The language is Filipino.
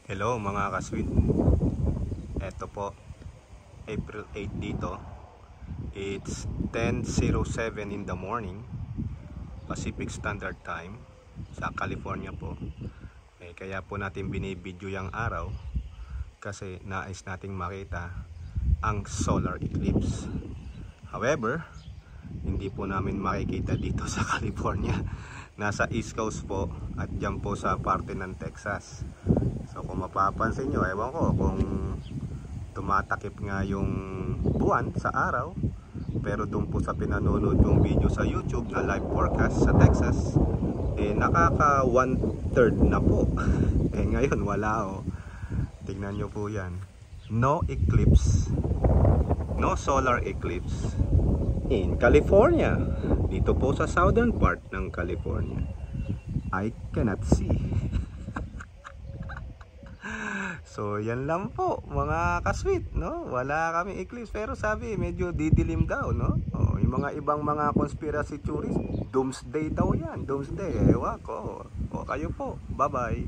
Hello mga kasweet. Eto po, April 8 dito. It's 10:07 in the morning Pacific Standard Time sa California po. Kaya po natin binibidyo yung araw kasi nais nating makita ang solar eclipse. However, hindi po namin makikita dito sa California. Nasa East Coast po at dyan po sa parte ng Texas. So kung mapapansin nyo, ewan ko kung tumatakip nga yung buwan sa araw, pero doon po sa pinanonood yung video sa YouTube na live forecast sa Texas, nakaka 1/3 na po. Ngayon wala. Tingnan nyo po yan. No eclipse, no solar eclipse in California. Dito po sa southern part ng California, I cannot see. So yan lang po mga kasweet, no? Wala kami eclipse, pero sabi medyo didilim daw, no? Yung mga ibang mga conspiracy theories, doomsday daw yan, doomsday. Ewan ko. Kayo po, bye bye.